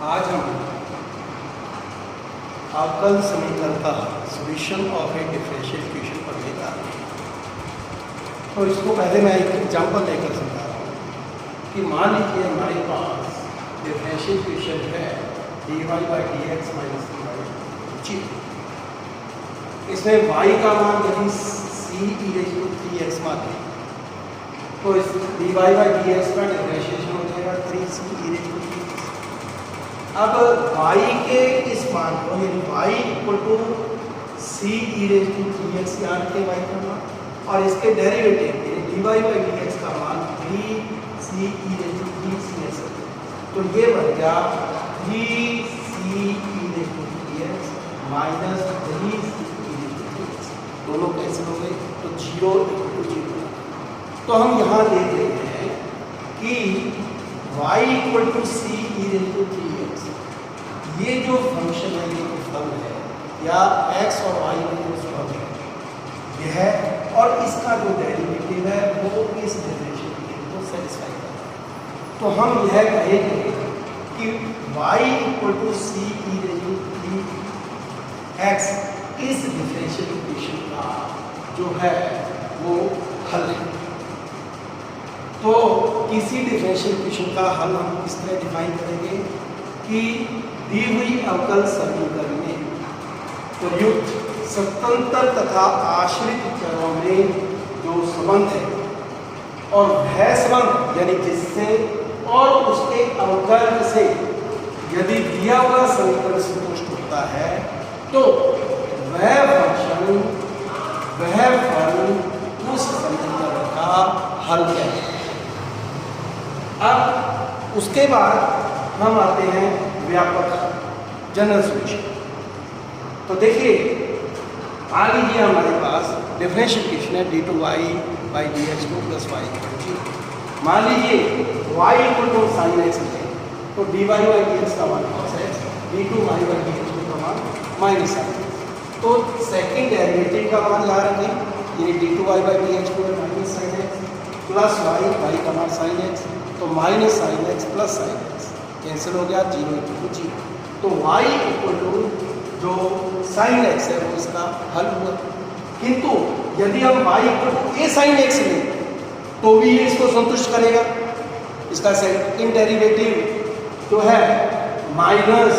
आज हम अवकल समीकरण का solution of A differential equation पढ़ने जा रहे हैं। तो इसको पहले मैं एक एग्जांपल लेकर समझा रहा हूँ कि मान लीजिए हमारे पास डिफरेंशियल इक्वेशन है dy by D X minus D Y जी। इसमें y का मान यदि c e raise to 3x मान लें तो इस dy बाई डी एक्स का डिफरेंशिएशन हो जाएगा 3c e raise to 3x। अब y के इस मान को यानी y equal to c e raise to 3x याद रखें y का मान, और इसके डेरिवेटिव यानी dy बाई डी एक्स का मान 3c e raise to 3x। तो ये बन गया 3c e raise to 3x minus 3c e raise to 3x। दोनों कैंसिल हो गए तो 0 इक्वल टू 0। तो हम यहाँ देख रहे हैं कि y equal to c e raise to 3x, ये जो फंक्शन है, ये जो फल है या x और y में जो फल है यह है, और इसका जो डेरिवेटिव है वो इस डिफरेंशियल इक्वेशन को सेटिस्फाई करता है। तो हम यह कहेंगे कि y equal to c e raise to 3x इस डिफरेंशियल इक्वेशन का जो है वो हल है। तो किसी डिफरेंशियल इक्वेशन का हल हम किस तरह डिफाइन करेंगे कि दी हुई अवकल समीकरण में प्रयुक्त स्वतंत्र तथा आश्रित चरों में जो संबंध है और वह संबंध यानी जिससे और उसके अवकल से यदि दिया हुआ समीकरण संतुष्ट होता है तो वह फंक्शन वह फल उस समीकरण का हल है। अब उसके बाद हम आते हैं व्यापक जनरल सॉल्यूशन। तो देखिए मान लीजिए हमारे पास डिफरेंशियल इक्वेशन है d2y by D x two plus y. मान लीजिए y equal to sine x है तो dy बाई डी एक्स का मान cos x, d2y by D x का मान माइनस साइन एक्स। तो सेकेंड डेरिवेटिव का मान यहाँ रखें यानी d2y by D x two minus sine x plus y का मान साइन एक्स, तो minus sine x plus sine x cancel हो गया, 0 इक्वल टू 0। तो y इक्वल टू जो साइन एक्स है वो इसका हल हुआ। किंतु यदि हम y equal to a sine x लें तो भी ये इसको संतुष्ट करेगा। इसका सेकंड डेरिवेटिव जो है माइनस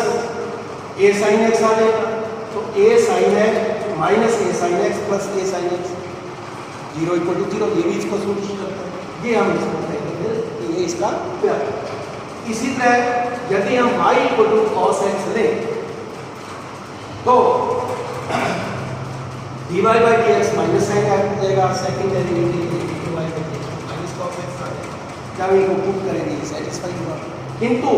ए साइन एक्स आ जाएगा, तो A sine X minus A sine x plus A sine X 0 equal to 0, ये भी इसको संतुष्ट करता है। ये हम इसको कहेंगे कि ये इसका व्यापक। इसी तरह यदि हम y equal to cos x लें तो dy by D X minus sine आ जाएगा, second derivative dy by D X minus cos x आ जाएगा। जब इनको प्रूव करेंगे सेटिस्फाई होगा। किंतु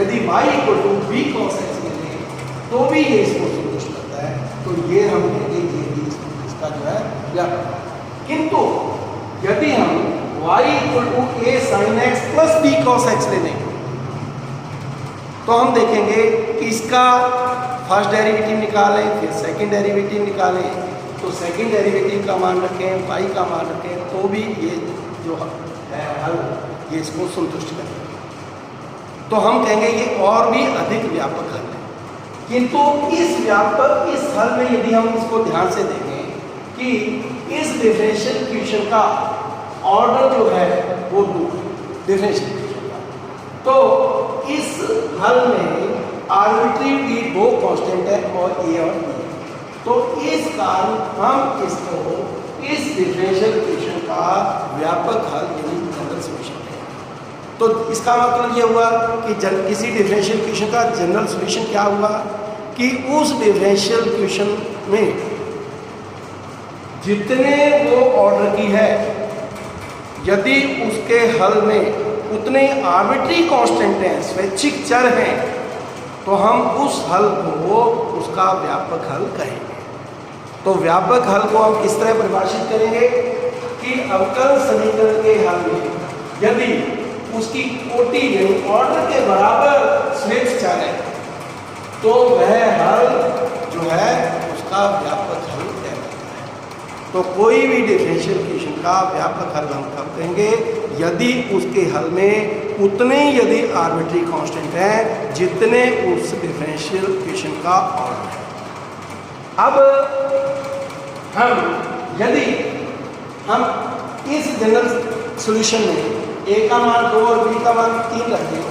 यदि y equal to b cos x लें तो भी ये इसको संतुष्ट करता है, तो ये हम कहेंगे ये भी इसका जो है व्यापक। किंतु यदि हम y equal to a sin x plus b cos x ले लें तो हम देखेंगे कि इसका फर्स्ट डेरिवेटिव निकालें फिर सेकंड डेरिवेटिव निकालें, तो सेकंड डेरिवेटिव का मान रखें y का मान रखें तो भी ये जो है हल ये इसको संतुष्ट करेगा। तो हम कहेंगे ये और भी अधिक व्यापक हल है। किंतु इस हल में यदि हम इसको ध्यान से देखें कि इस डिफरेंशियल इक्वेशन का ऑर्डर जो है वो 2 डिफरेंशियल इक्वेशन का, तो इस हल में आर्बिट्री 2 कांस्टेंट है और a और b। तो इस कारण हम इसको इस डिफरेंशियल इक्वेशन का व्यापक हल यानी जनरल सॉल्यूशन है। तो इसका मतलब ये हुआ कि किसी डिफरेंशियल इक्वेशन का जनरल सॉल्यूशन क्या हुआ कि उस डिफरेंशियल इक्वेशन में जितने वो ऑर्डर की है यदि उसके हल में उतने आर्बिट्री कांस्टेंट हैं, स्वैच्छिक चर हैं, तो हम उस हल को उसका व्यापक हल कहेंगे। तो व्यापक हल को हम किस तरह परिभाषित करेंगे कि अवकल समीकरण के हल में यदि उसकी कोटि यानी ऑर्डर के बराबर स्वैच्छिक चर है तो वह हल जो है उसका व्यापक हल कहलाता है। तो कोई भी डिफरेंशियल इक्वेशन का व्यापक हल हम कब कहेंगे यदि उसके हल में उतने ही यदि आर्बिट्री कांस्टेंट हैं जितने उस डिफरेंशियल इक्वेशन का ऑर्डर है। अब यदि हम इस जनरल सॉल्यूशन में ए का मान 2 और बी का मान 3 रख दें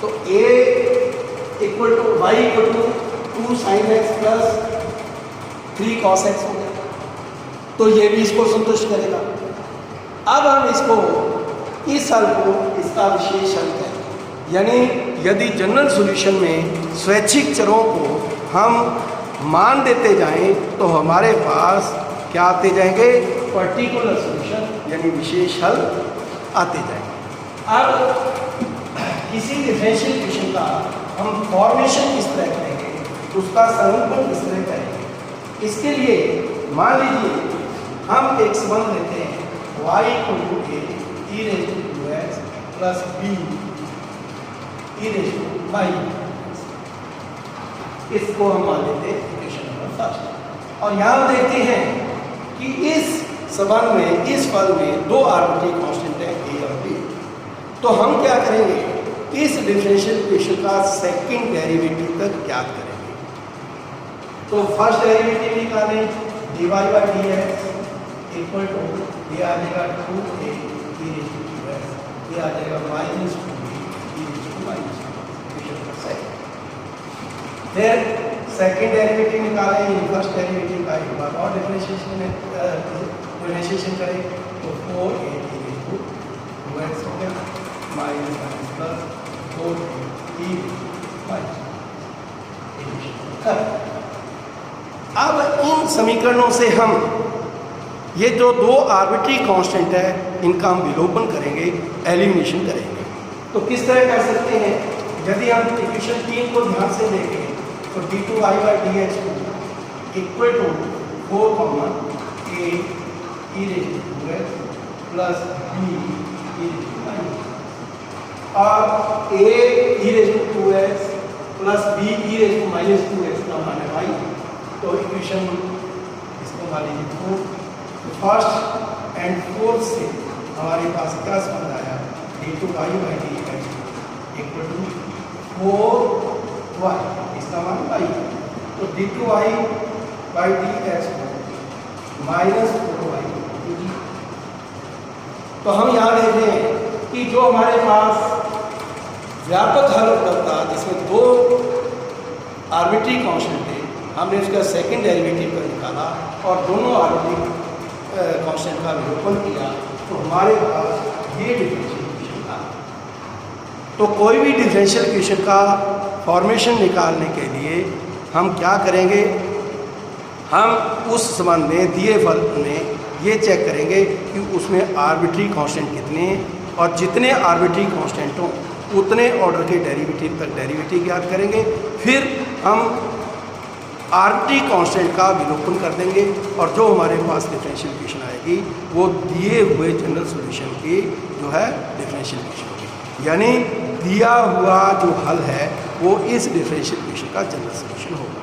तो a equal to y equal to 2 sin x plus 3 cos x हो गया, तो ये भी इसको संतुष्ट करेगा। अब हम इसको इस हल को इसका विशेष हल करें, यानी यदि जनरल सॉल्यूशन में स्वैच्छिक चरों को हम मान देते जाएं तो हमारे पास क्या आते जाएंगे, पर्टिकुलर सॉल्यूशन यानी विशेष हल आते जाएंगे। अब किसी डिफरेंशियल इक्वेशन का हम फॉर्मेशन किस तरह करेंगे, उसका संरूपण किस तरह करेंगे, इसके लिए मान लीजिए हम एक संबंध लेते हैं y equal to a e raise to 2x plus b e raise to y, इसको हम मान लेते हैं इक्वेशन नंबर फर्स्ट। और यहाँ देखते हैं कि इस संबंध में, इस फल में दो आर्बिट्री कांस्टेंट है a और b, तो हम क्या करेंगे, इस डिफरेंशियल इक्वेशन का सेकंड डेरिवेटिव तक ज्ञात करेंगे। तो फर्स्ट डेरिवेटिव निकालें, dy by dx equal to ये आ जाएगा 2a e raise to 2x, ये आ जाएगा minus 2b e raise to minus 2 equation number second. फिर सेकंड डेरिवेटिव निकालें, फर्स्ट डेरिवेटिव का एक बार और डिफरेंशिएशन करें तो 4a e raise to 2x हो गया minus minus plus 4a e minus. अब इन समीकरणों से हम ये जो दो आर्बिट्री कांस्टेंट है इनका हम विलोपन करेंगे, एलिमिनेशन करेंगे। तो किस तरह कर सकते हैं, यदि हम इक्वेशन 3 को ध्यान से देखें तो d2y by dx equal to 4 common a e raise to 2x plus b e raise to minus, और a e raise to 2x plus b e raise to minus 2x का मान है y, तो इक्वेशन इसको मान लीजिए 4। First and fourth से हमारे पास क्या संबंध आया, d2y by dx equal to 4y, इसका मान y, तो d2y by dx minus 4y। तो हम यहाँ देख रहे हैं कि जो हमारे पास व्यापक हल उपलब्ध था जिसमें दो आर्बिट्री कांस्टेंट थे, हमने उसका सेकंड डेरिवेटिव पर निकाला और दोनों आर्बिट्री कांस्टेंट का विलोपन किया, तो हमारे पास ये डिफरेंशियल इक्वेशन था। तो कोई भी डिफरेंशियल इक्वेशन का फॉर्मेशन निकालने के लिए हम क्या करेंगे, हम उस संबंध में दिए फल में ये चेक करेंगे कि उसमें आर्बिट्री कांस्टेंट कितने हैं, और जितने आर्बिट्री कांस्टेंट हों उतने ऑर्डर के डेरिवेटिव तक डेरिवेटिव ज्ञात करेंगे। फिर हम आर्बिट्री कांस्टेंट का विलोपन कर देंगे और जो हमारे पास डिफरेंशियल इक्वेशन आएगी वो दिए हुए जनरल सॉल्यूशन की जो है डिफरेंशियल इक्वेशन होगी, यानी दिया हुआ जो हल है वो इस डिफरेंशियल इक्वेशन का जनरल सॉल्यूशन होगा।